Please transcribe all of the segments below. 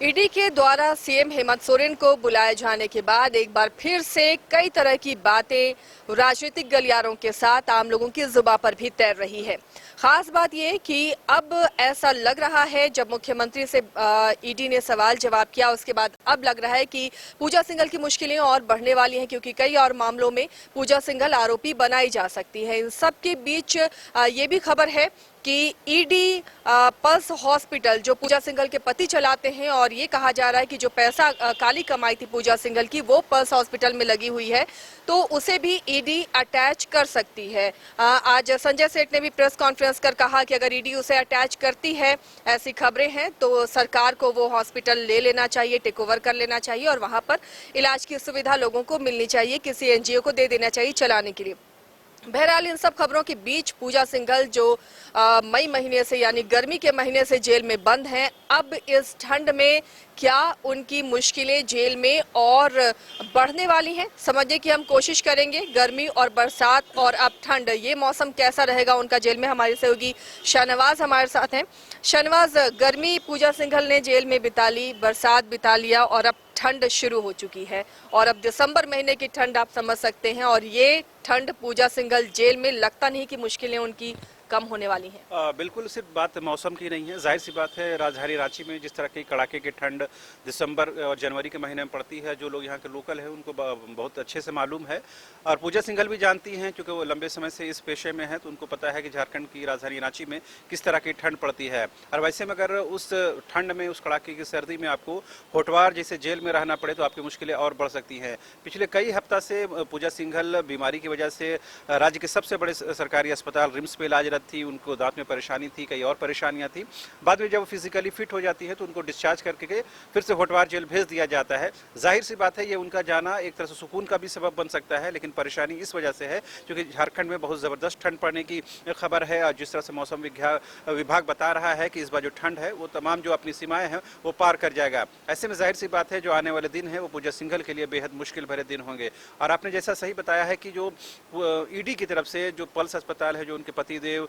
ED के द्वारा CM Hemant Soren को बुलाए जाने के बाद एक बार फिर से कई तरह की बातें राजनीतिक गलियारों के साथ आम लोगों की जुबान पर भी तैर रही है। खास बात यह कि अब ऐसा लग रहा है, जब मुख्यमंत्री से ईडी ने सवाल जवाब किया उसके बाद अब लग रहा है कि पूजा सिंघल की मुश्किलें और बढ़ने वाली हैं, क्योंकि कई और मामलों में पूजा सिंघल आरोपी बनाई जा सकती है। इन सब के बीच ये भी खबर है कि ईडी पल्स हॉस्पिटल जो पूजा सिंघल के पति चलाते हैं, और ये कहा जा रहा है कि जो पैसा काली कमाई थी पूजा सिंघल की वो पल्स हॉस्पिटल में लगी हुई है, तो उसे भी ईडी अटैच कर सकती है। आज संजय सेठ ने भी प्रेस कॉन्फ्रेंस कर कहा कि अगर ईडी उसे अटैच करती है, ऐसी खबरें हैं, तो सरकार को वो हॉस्पिटल ले लेना चाहिए, टेक ओवर कर लेना चाहिए और वहां पर इलाज की सुविधा लोगों को मिलनी चाहिए, किसी एनजीओ को दे देना चाहिए चलाने के लिए। बहरहाल इन सब खबरों के बीच पूजा सिंघल जो मई महीने से यानी गर्मी के महीने से जेल में बंद हैं, अब इस ठंड में क्या उनकी मुश्किलें जेल में और बढ़ने वाली हैं, समझने की हम कोशिश करेंगे। गर्मी और बरसात और अब ठंड, ये मौसम कैसा रहेगा उनका जेल में। हमारे सहयोगी शाहनवाज हमारे साथ हैं। शाहनवाज, गर्मी पूजा सिंघल ने जेल में बिता ली, बरसात बिता लिया और अब ठंड शुरू हो चुकी है, और अब दिसंबर महीने की ठंड आप समझ सकते हैं, और ये ठंड पूजा सिंघल जेल में लगता नहीं कि मुश्किलें उनकी कम होने वाली हैं। बिल्कुल सिर्फ बात मौसम की नहीं है, जाहिर सी बात है राजधानी रांची में जिस तरह की कड़ाके की ठंड दिसंबर और जनवरी के महीने में पड़ती है, जो लोग यहाँ के लोकल हैं उनको बहुत अच्छे से मालूम है, और पूजा सिंघल भी जानती हैं क्योंकि वो लंबे समय से इस पेशे में है, तो उनको पता है कि झारखंड की राजधानी रांची में किस तरह की ठंड पड़ती है। और वैसे में अगर उस ठंड में, उस कड़ाके की सर्दी में आपको होटवार जैसे जेल में रहना पड़े तो आपकी मुश्किलें और बढ़ सकती हैं। पिछले कई हफ्ता से पूजा सिंघल बीमारी की वजह से राज्य के सबसे बड़े सरकारी अस्पताल रिम्स में इलाजरत थी, उनको दांत में परेशानी थी, कई और परेशानियां थी। बाद में जब फिजिकली फिट हो जाती है तो उनको डिस्चार्ज करके फिर से होटवार जेल भेज दिया जाता है। जाहिर सी बात है ये उनका जाना एक तरह से सुकून का भी सबब बन सकता है, लेकिन परेशानी इस वजह से है क्योंकि झारखंड में बहुत ज़बरदस्त ठंड पड़ने की खबर है, और जिस तरह से मौसम विभाग बता रहा है कि इस बार जो ठंड है वो तमाम जो अपनी सीमाएं हैं वो पार कर जाएगा। ऐसे में जाहिर सी बात है जो आने वाले दिन है वो पूजा सिंघल के लिए बेहद मुश्किल भरे दिन होंगे। और आपने जैसा सही बताया है कि जो ईडी की तरफ से जो पल्स अस्पताल है, जो उनके पतिदेव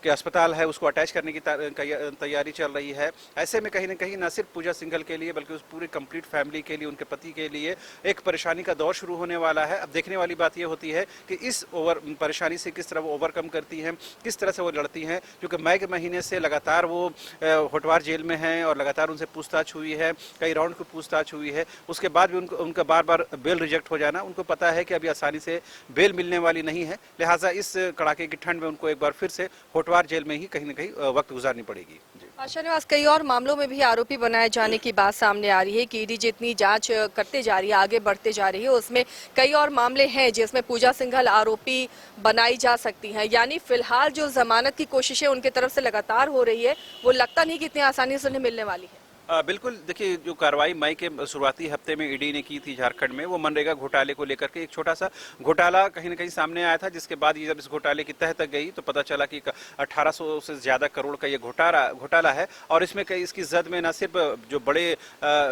के अस्पताल है, उसको अटैच करने की तैयारी चल रही है। ऐसे में कहीं ना कहीं न सिर्फ पूजा सिंघल के लिए बल्कि उस पूरी कंप्लीट फैमिली के लिए, उनके पति के लिए एक परेशानी का दौर शुरू होने वाला है। अब देखने वाली बात यह होती है कि इस परेशानी से किस तरह वो ओवरकम करती हैं, किस तरह से वो लड़ती हैं, क्योंकि मई के महीने से लगातार वो होटवार जेल में हैं और लगातार उनसे पूछताछ हुई है, कई राउंड की पूछताछ हुई है। उसके बाद भी उनका बार बार बेल रिजेक्ट हो जाना, उनको पता है कि अभी आसानी से बेल मिलने वाली नहीं है, लिहाजा इस कड़ाके की ठंड में उनको एक बार फिर से होटवार जेल में ही कहीं ना कहीं वक्त गुजारनी पड़ेगी। शाहनवाज, कई और मामलों में भी आरोपी बनाए जाने की बात सामने आ रही है कि ईडी जितनी जांच करते जा रही है, आगे बढ़ते जा रही है, उसमें कई और मामले हैं जिसमें पूजा सिंघल आरोपी बनाई जा सकती हैं। यानी फिलहाल जो जमानत की कोशिशें उनकी तरफ से लगातार हो रही है, वो लगता नहीं कि इतनी आसानी से उन्हें मिलने वाली है। बिल्कुल, देखिए जो कार्रवाई मई के शुरुआती हफ्ते में ईडी ने की थी झारखंड में, वो मनरेगा घोटाले को लेकर के एक छोटा सा घोटाला कहीं ना कहीं सामने आया था, जिसके बाद ये जब इस घोटाले की तह तक गई तो पता चला कि 1800 से ज़्यादा करोड़ का ये घोटाला है। और इसमें कई इसकी जद में न सिर्फ जो बड़े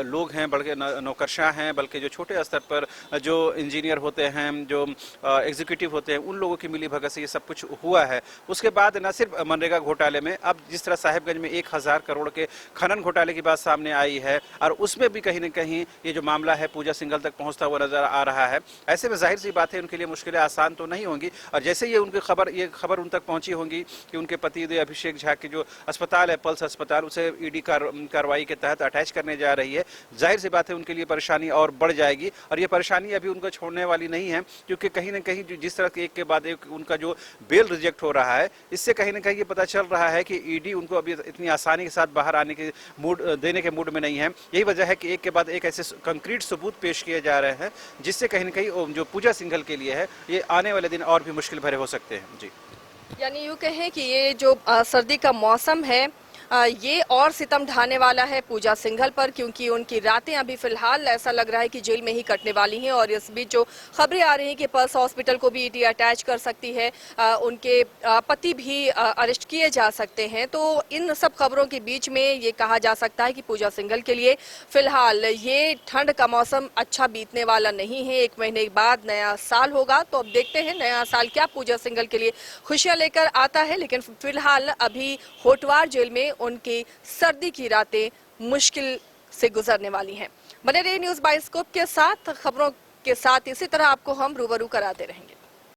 लोग हैं, बड़े नौकरशाह हैं, बल्कि जो छोटे स्तर पर जो इंजीनियर होते हैं, जो एग्जीक्यूटिव होते हैं, उन लोगों की मिली भगत से ये सब कुछ हुआ है। उसके बाद न सिर्फ मनरेगा घोटाले में, अब जिस तरह साहिबगंज में 1000 करोड़ के खनन घोटाले की बात सामने आई है, और उसमें भी कहीं न कहीं ये जो मामला है पूजा सिंघल तक पहुंचता हुआ नजर आ रहा है। ऐसे में जाहिर सी बात है उनके लिए मुश्किलें आसान तो नहीं होंगी, और जैसे ये खबर उन तक पहुंची होंगी कि उनके पति अभिषेक झा की जो अस्पताल है, पल्स अस्पताल, उसे ईडी कार्रवाई के तहत अटैच करने जा रही है, जाहिर सी बात है उनके लिए परेशानी और बढ़ जाएगी। और ये परेशानी अभी उनको छोड़ने वाली नहीं है, क्योंकि कहीं ना कहीं जिस तरह के एक के बाद एक उनका जो बेल रिजेक्ट हो रहा है, इससे कहीं ना कहीं ये पता चल रहा है कि ईडी उनको अभी इतनी आसानी के साथ बाहर आने के देने के मूड में नहीं है। यही वजह है कि एक के बाद एक ऐसे कंक्रीट सबूत पेश किए जा रहे हैं, जिससे कहीं न कहीं जो पूजा सिंघल के लिए है ये आने वाले दिन और भी मुश्किल भरे हो सकते हैं। जी, यानी यूँ कहें कि ये जो सर्दी का मौसम है, ये और सितम ढाने वाला है पूजा सिंघल पर, क्योंकि उनकी रातें अभी फिलहाल ऐसा लग रहा है कि जेल में ही कटने वाली हैं। और इस बीच जो खबरें आ रही हैं कि पल्स हॉस्पिटल को भी ईडी अटैच कर सकती है, उनके पति भी अरेस्ट किए जा सकते हैं, तो इन सब खबरों के बीच में ये कहा जा सकता है कि पूजा सिंघल के लिए फिलहाल ये ठंड का मौसम अच्छा बीतने वाला नहीं है। 1 महीने बाद नया साल होगा, तो अब देखते हैं नया साल क्या पूजा सिंघल के लिए खुशियां लेकर आता है। लेकिन फिलहाल अभी होटवार जेल में उनकी सर्दी की रातें मुश्किल से गुजरने वाली हैं। बने रहिए न्यूज़ बाइस्कोप के साथ, खबरों के साथ इसी तरह आपको हम रूबरू कराते रहेंगे।